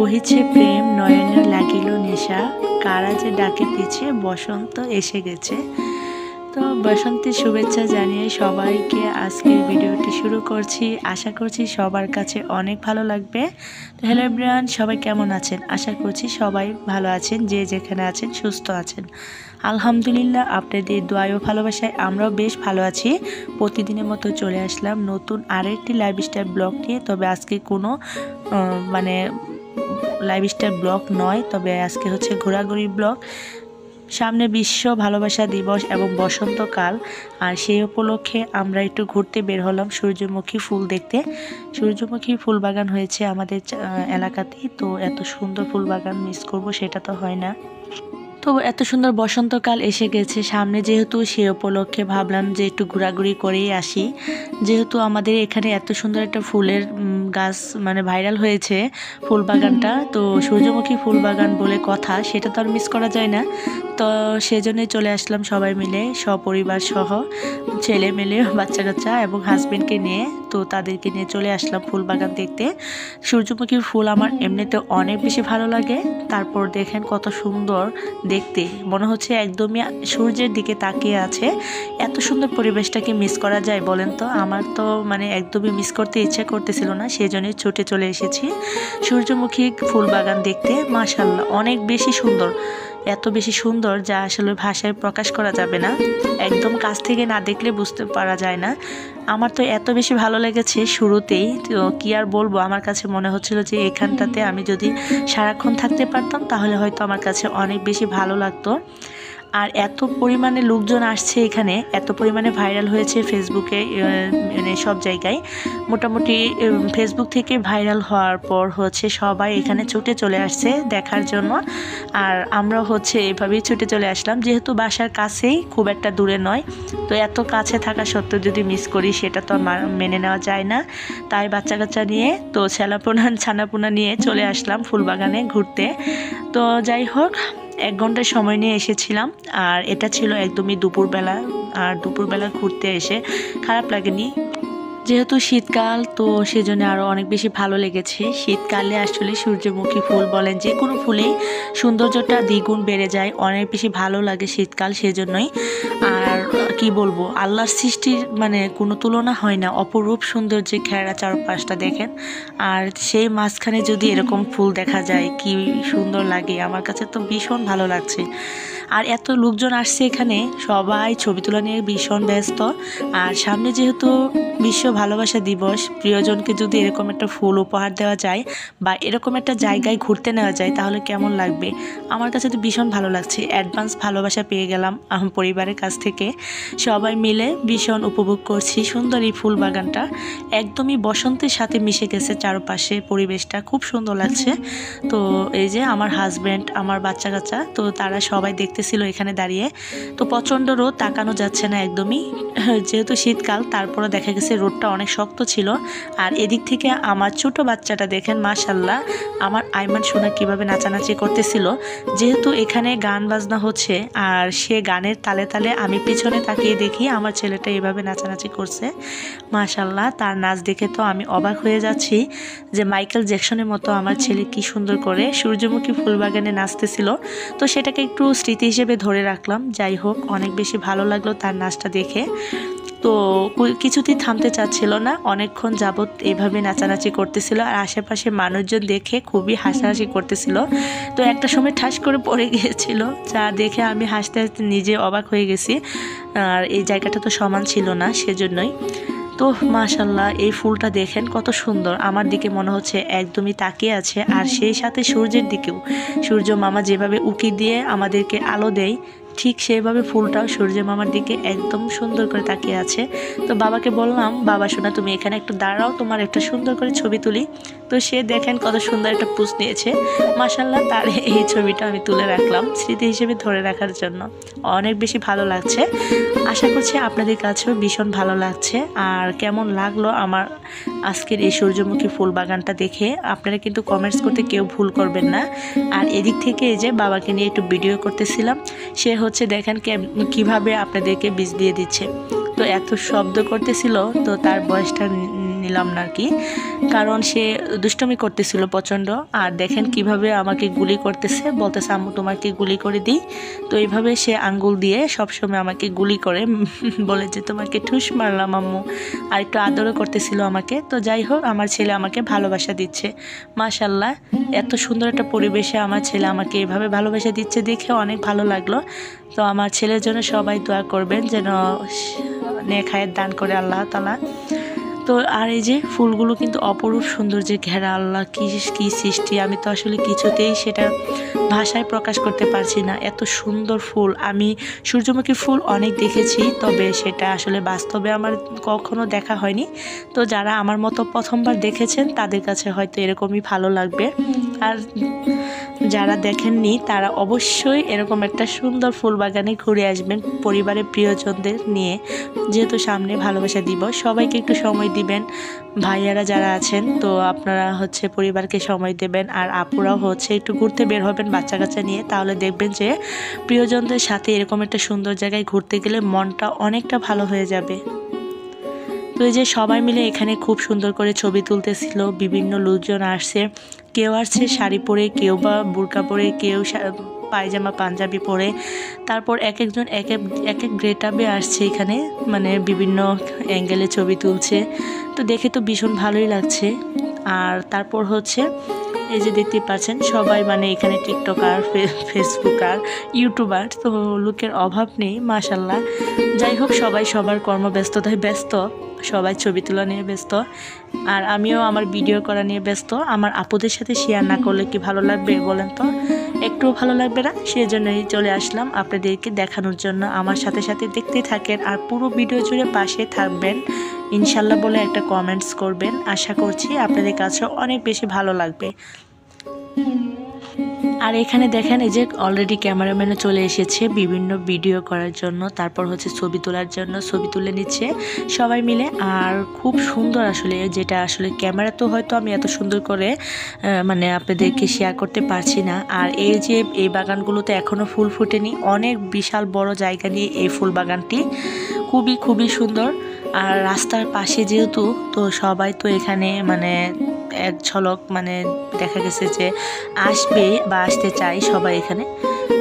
বহিছে প্রেম নয়নে লাগিল নেশা, কারা যে ডাকে পিছে বসন্ত এসে গেছে। তো বসন্তের শুভেচ্ছা জানিয়ে সবাইকে আজকের ভিডিওটি শুরু করছি। আশা করছি সবার কাছে অনেক ভালো লাগবে। তো হ্যালো এভরিওয়ান, সবাই কেমন আছেন? আশা করছি সবাই ভালো আছেন, যে যেখানে আছেন সুস্থ আছেন। আলহামদুলিল্লাহ, আপনাদের দোয়া ও ভালোবাসায় আমরাও বেশ ভালো আছি। প্রতিদিনের মতো চলে আসলাম নতুন আরেকটি লাইফস্টাইল ব্লগ নিয়ে। তবে আজকে কোনো লাইফস্টাইল ব্লগ নয়, তবে আজকে হচ্ছে ঘোরাঘুরি ব্লগ। সামনে বিশ্ব ভালোবাসা দিবস এবং বসন্তকাল, আর সেই উপলক্ষে আমরা একটু ঘুরতে বের হলাম সূর্যমুখী ফুল দেখতে। সূর্যমুখী ফুল বাগান হয়েছে আমাদের এলাকাতেই, তো এত সুন্দর ফুল বাগান মিস করব সেটা তো হয় না। তো এত সুন্দর বসন্তকাল এসে গেছে সামনে, যেহেতু সে উপলক্ষে ভাবলাম যে একটু ঘোরাঘুরি করেই আসি। যেহেতু আমাদের এখানে এত সুন্দর একটা ফুলের গাছ ভাইরাল হয়েছে ফুল বাগানটা, তো সূর্যমুখী ফুল বাগান বলে কথা, সেটা তো আর মিস করা যায় না। তো সেজন্যই চলে আসলাম সবাই মিলে, সপরিবার সহ, ছেলে মেলে বাচ্চা কাচ্চা এবং হাজবেন্ডকে নিয়ে। তো তাদেরকে নিয়ে চলে আসলাম ফুল বাগান দেখতে। সূর্যমুখীর ফুল আমার এমনিতে অনেক বেশি ভালো লাগে। তারপর দেখেন কত সুন্দর দেখতে, মনে হচ্ছে একদমই সূর্যের দিকে তাকিয়ে আছে। এত সুন্দর পরিবেশটাকে মিস করা যায় বলেন তো? আমার তো একদমই মিস করতে ইচ্ছা করতেছিল না, সেজন্যই ছুটে চলে এসেছি সূর্যমুখী ফুল বাগান দেখতে। মাশাআল্লাহ, অনেক বেশি সুন্দর, এত বেশি সুন্দর যা আসলে ভাষায় প্রকাশ করা যাবে না। একদম কাছ থেকে না দেখলে বুঝতে পারা যায় না। আমার তো এত বেশি ভালো লেগেছে শুরুতেই, তো কি আর বলবো। আমার কাছে মনে হচ্ছিল যে এখানটাতে আমি যদি সারাক্ষণ থাকতে পারতাম তাহলে হয়তো আমার কাছে অনেক বেশি ভালো লাগতো। আর এত পরিমাণে লোকজন আসছে এখানে, এত পরিমাণে ভাইরাল হয়েছে ফেসবুকে, সব জায়গায় মোটামুটি। ফেসবুক থেকে ভাইরাল হওয়ার পর হচ্ছে সবাই এখানে ছুটে চলে আসছে দেখার জন্য। আর আমরাও হচ্ছে এভাবেই ছুটে চলে আসলাম, যেহেতু বাসার কাছেই, খুব একটা দূরে নয়। তো এত কাছে থাকা সত্ত্বেও যদি মিস করি সেটা তো মেনে নেওয়া যায় না। তাই বাচ্চা কাচ্চা নিয়ে, তো ছানাপোনা নিয়ে চলে আসলাম ফুলবাগানে ঘুরতে। তো যাই হোক, 1 ঘন্টা সময় নিয়ে এসেছিলাম, আর এটা ছিল একদমই দুপুরবেলা। আর দুপুরবেলা ঘুরতে এসে খারাপ লাগেনি, যেহেতু শীতকাল, তো সেজন্য আরও অনেক বেশি ভালো লেগেছে। শীতকালে আসলে সূর্যমুখী ফুল বলেন, যে কোনো ফুলেই সৌন্দর্যটা দ্বিগুণ বেড়ে যায়, অনেক বেশি ভালো লাগে শীতকাল, সেজন্যই। আর কি বলবো, আল্লাহর সৃষ্টির কোনো তুলনা হয় না, অপরূপ সৌন্দর্যে ঘেরা চারপাশটা দেখেন। আর সেই মাঝখানে যদি এরকম ফুল দেখা যায়, কি সুন্দর লাগে, আমার কাছে তো ভীষণ ভালো লাগছে। আর এত লোকজন আসছে এখানে, সবাই ছবি তোলা নিয়ে ভীষণ ব্যস্ত। আর সামনে যেহেতু বিশ্ব ভালোবাসা দিবস, প্রিয়জনকে যদি এরকম একটা ফুল উপহার দেওয়া যায় বা এরকম একটা জায়গায় ঘুরতে নেওয়া যায় তাহলে কেমন লাগবে? আমার কাছে তো ভীষণ ভালো লাগছে। অ্যাডভান্স ভালোবাসা পেয়ে গেলাম পরিবারের কাছ থেকে। সবাই মিলে ভীষণ উপভোগ করছি সুন্দর এই ফুল বাগানটা। একদমই বসন্তের সাথে মিশে গেছে চারপাশে, পরিবেশটা খুব সুন্দর লাগছে। তো এই যে আমার হাজব্যান্ড, আমার বাচ্চা কাচ্চা, তো তারা সবাই দেখতেছিল এখানে দাঁড়িয়ে। তো প্রচণ্ড রোদ, তাকানো যাচ্ছে না একদমই, যেহেতু শীতকাল। তারপরে দেখা গেছে রোদটা অনেক শক্ত ছিল। আর এদিক থেকে আমার ছোট বাচ্চাটা দেখেন, মাশাআল্লাহ, আমার আইমান সোনা কিভাবে নাচানাচি করতেছিল। যেহেতু এখানে গান বাজনা হচ্ছে, আর সে গানের তালে তালে আমি পিছনে তাকিয়ে দেখি আমার ছেলেটা এভাবে নাচানাচি করছে। মাশাআল্লাহ, তার নাচ দেখে তো আমি অবাক হয়ে যাচ্ছি যে মাইকেল জ্যাকসনের মতো আমার ছেলে কি সুন্দর করে সূর্যমুখী ফুলবাগানে নাচতেছিল। তো সেটাকে একটু স্মৃতি হিসেবে ধরে রাখলাম। যাই হোক, অনেক বেশি ভালো লাগলো তার নাচটা দেখে। তো কিছুতেই থামতে চাচ্ছিল না, অনেকক্ষণ যাবৎ এইভাবে নাচানাচি করতেছিল। আর আশেপাশে মানুষজন দেখে খুবই হাসাহাসি করতেছিল। তো একটা সময় ঠাস করে পড়ে গিয়েছিল, যা দেখে আমি হাসতে হাসতে নিজে অবাক হয়ে গেছি। আর এই জায়গাটা তো সমান ছিল না, সেজন্যই। তো মাশাআল্লাহ, এই ফুলটা দেখেন কত সুন্দর, আমার দিকে মনে হচ্ছে একদমই তাকিয়ে আছে। আর সেই সাথে সূর্যের দিকেও, সূর্য মামা যেভাবে উকি দিয়ে আমাদেরকে আলো দেয়, ঠিক সেভাবে ফুলটাও সূর্য মামার দিকে একদম সুন্দর করে তাকিয়ে আছে। তো বাবাকে বললাম, বাবা শোনা, তুমি এখানে একটু দাঁড়াও, তোমার একটা সুন্দর করে ছবি তুলি। তো সে দেখেন কত সুন্দর একটা পোজ নিয়েছে। মাশাআল্লাহ, তার এই ছবিটা আমি তুলে রাখলাম স্মৃতি হিসেবে ধরে রাখার জন্য। অনেক বেশি ভালো লাগছে। আশা করছি আপনাদের কাছেও ভীষণ ভালো লাগছে। আর কেমন লাগলো আমার আজকের এই সূর্যমুখী ফুল বাগানটা দেখে আপনারা কিন্তু কমেন্টস করতে কেউ ভুল করবেন না। আর এদিক থেকে এই যে বাবাকে নিয়ে একটু ভিডিও করতেছিলাম, সে হচ্ছে দেখেন কিভাবে আপনাদেরকে বীজ দিয়ে দিচ্ছে। তো এত শব্দ করতেছিল, তো তার বয়সটা নিলাম না আর কি, কারণ সে দুষ্টমি করতেছিল প্রচণ্ড। আর দেখেন কিভাবে আমাকে গুলি করতেছে, বলতেছে আম্মু তোমাকে গুলি করে দিই। তো এইভাবে সে আঙ্গুল দিয়ে সবসময় আমাকে গুলি করে, বলে যে তোমাকে ঠুস মারলাম আম্মু। আর একটু আদরও করতেছিল আমাকে। তো যাই হোক, আমার ছেলে আমাকে ভালোবাসা দিচ্ছে, মাশাল্লাহ। এত সুন্দর একটা পরিবেশে আমার ছেলে আমাকে এভাবে ভালোবাসা দিচ্ছে দেখে অনেক ভালো লাগলো। তো আমার ছেলের জন্য সবাই দোয়া করবেন যেন নেক হায়াত দান করে আল্লাহ তাআলা। তো আর এই যে ফুলগুলো কিন্তু অপরূপ সুন্দর, যে ঘেরা, আল্লাহ কি সৃষ্টি, আমি তো আসলে কিছুতেই সেটা ভাষায় প্রকাশ করতে পারছি না। এত সুন্দর ফুল, আমি সূর্যমুখী ফুল অনেক দেখেছি, তবে সেটা আসলে বাস্তবে আমার কখনো দেখা হয়নি। তো যারা আমার মতো প্রথমবার দেখেছেন তাদের কাছে হয়তো এরকমই ভালো লাগবে, আর যারা দেখেননি তারা অবশ্যই এরকম একটা সুন্দর ফুল বাগানে ঘুরে আসবেন পরিবারের প্রিয়জনদের নিয়ে, যেহেতু সামনে ভালোবাসা দিবস। সবাইকে একটু সময় দিবেন, ভাইয়ারা যারা আছেন তো আপনারা হচ্ছে পরিবারকে সময় দেবেন, আর আপুরাও হচ্ছে একটু ঘুরতে বের হবেন বাচ্চা কাচ্চা নিয়ে, তাহলে দেখবেন যে প্রিয়জনদের সাথে এরকম একটা সুন্দর জায়গায় ঘুরতে গেলে মনটা অনেকটা ভালো হয়ে যাবে। তো এই যে সবাই মিলে এখানে খুব সুন্দর করে ছবি তুলতেছিল, বিভিন্ন লোকজন আসছে, কেউ আসছে শাড়ি পরে, কেউ বা বুরকা পরে, কেউ পায়জামা পাঞ্জাবি পরে, তারপর এক একজন এক এক গেটআপে আসছে এখানে, মানে বিভিন্ন অ্যাঙ্গেলে ছবি তুলছে। তো দেখে তো ভীষণ ভালোই লাগছে। আর তারপর হচ্ছে এই যে দেখতে পাচ্ছেন সবাই মানে এখানে টিকটকার, ফেসবুকার, ইউটিউবার, তো লোকের অভাব নেই মাশাল্লাহ। যাই হোক, সবাই সবার কর্মব্যস্ততায় ব্যস্ত, সবাই ছবি তোলা নিয়ে ব্যস্ত, আর আমিও আমার ভিডিও করা নিয়ে ব্যস্ত। আমার আপুদের সাথে শেয়ার না করলে কি ভালো লাগবে বলেন তো? একটুও ভালো লাগবে না। সেজন্যই চলে আসলাম আপনাদেরকে দেখানোর জন্য। আমার সাথে সাথে দেখতেই থাকেন আর পুরো ভিডিও জুড়ে পাশে থাকবেন ইনশাল্লাহ বলে একটা কমেন্টস করবেন। আশা করছি আপনাদের কাছে অনেক বেশি ভালো লাগবে। আর এখানে দেখেন এই যে অলরেডি ক্যামেরাম্যানও চলে এসেছে বিভিন্ন ভিডিও করার জন্য, তারপর হচ্ছে ছবি তোলার জন্য, ছবি তুলে নিচ্ছে সবাই মিলে। আর খুব সুন্দর আসলে, যেটা আসলে ক্যামেরা তো হয়তো আমি এত সুন্দর করে মানে আপনাদেরকে শেয়ার করতে পারছি না। আর এই যে এই বাগানগুলোতে এখনও ফুল ফুটেনি, অনেক বিশাল বড় জায়গা নিয়ে এই ফুল বাগানটি, খুবই সুন্দর। আর রাস্তার পাশে যেহেতু, তো সবাই তো এখানে মানে এক ঝলক মানে দেখা গেছে যে আসবে বা আসতে চাই সবাই এখানে।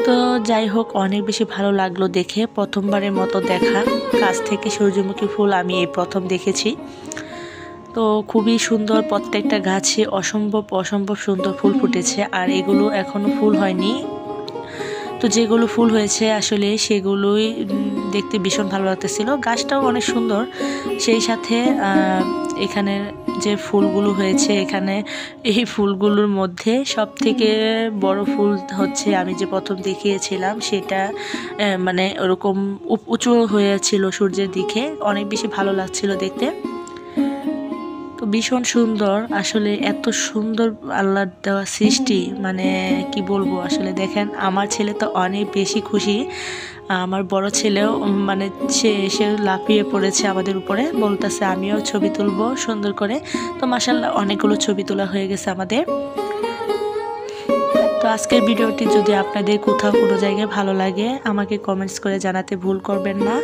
তো যাই হোক, অনেক বেশি ভালো লাগলো দেখে, প্রথমবারের মতো দেখা কাছ থেকে সূর্যমুখী ফুল আমি এই প্রথম দেখেছি। তো খুবই সুন্দর, প্রত্যেকটা গাছে অসম্ভব সুন্দর ফুল ফুটেছে। আর এগুলো এখনো ফুল হয়নি, তো যেগুলো ফুল হয়েছে আসলে সেগুলোই দেখতে ভীষণ ভালো লাগতেছিল। গাছটাও অনেক সুন্দর, সেই সাথে এখানের যে ফুলগুলো হয়েছে, এখানে এই ফুলগুলোর মধ্যে সব থেকে বড় ফুল হচ্ছে আমি যে প্রথম দেখিয়েছিলাম সেটা, মানে ওরকম উঁচু হয়েছিল সূর্যের দিকে, অনেক বেশি ভালো লাগছিল দেখতে। তো ভীষণ সুন্দর আসলে, এত সুন্দর আল্লাহর দেওয়া সৃষ্টি, মানে কি বলবো আসলে। দেখেন আমার ছেলে তো অনেক বেশি খুশি, আমার বড় ছেলেও মানে সে এসে লাফিয়ে পড়েছে আমাদের উপরে, বলতেছে আমিও ছবি তুলবো সুন্দর করে। তো মাশাআল্লাহ অনেকগুলো ছবি তোলা হয়ে গেছে আমাদের। তো আজকের ভিডিওটি যদি আপনাদের কোথাও কোনো জায়গায় ভালো লাগে আমাকে কমেন্টস করে জানাতে ভুল করবেন না।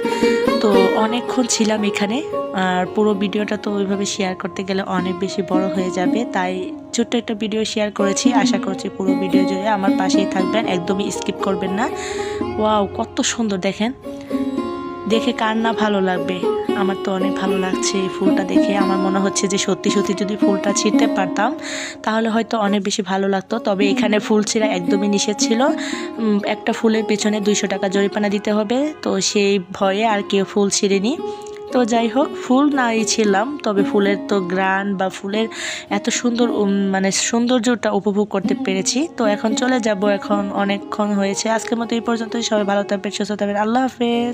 তো অনেকক্ষণ ছিলাম এখানে, আর পুরো ভিডিওটা তো ওইভাবে শেয়ার করতে গেলে অনেক বেশি বড় হয়ে যাবে, তাই ছোট্ট একটা ভিডিও শেয়ার করেছি। আশা করছি পুরো ভিডিও জুড়ে আমার পাশেই থাকবেন, একদমই স্কিপ করবেন না। ওয়াও, কত সুন্দর দেখেন, দেখে কার না ভালো লাগবে। আমার তো অনেক ভালো লাগছে এই ফুলটা দেখে। আমার মনে হচ্ছে যে সত্যি যদি ফুলটা ছিঁড়তে পারতাম তাহলে হয়তো অনেক বেশি ভালো লাগতো। তবে এখানে ফুল ছিঁড়া একদমই নিষেধ ছিল, একটা ফুলের পেছনে 200 টাকা জরিমানা দিতে হবে। তো সেই ভয়ে আর কেউ ফুল ছিঁড়েনি। তো যাই হোক, ফুল নাই ছিলাম, তবে ফুলের তো গ্রান বা ফুলের এত সুন্দর মানে সৌন্দর্যটা উপভোগ করতে পেরেছি। তো এখন চলে যাব, এখন অনেকক্ষণ হয়েছে। আজকের মতো এই পর্যন্তই। সবাই ভালো থাকবেন, সুস্থ থাকবেন, আল্লাহ হাফেজ।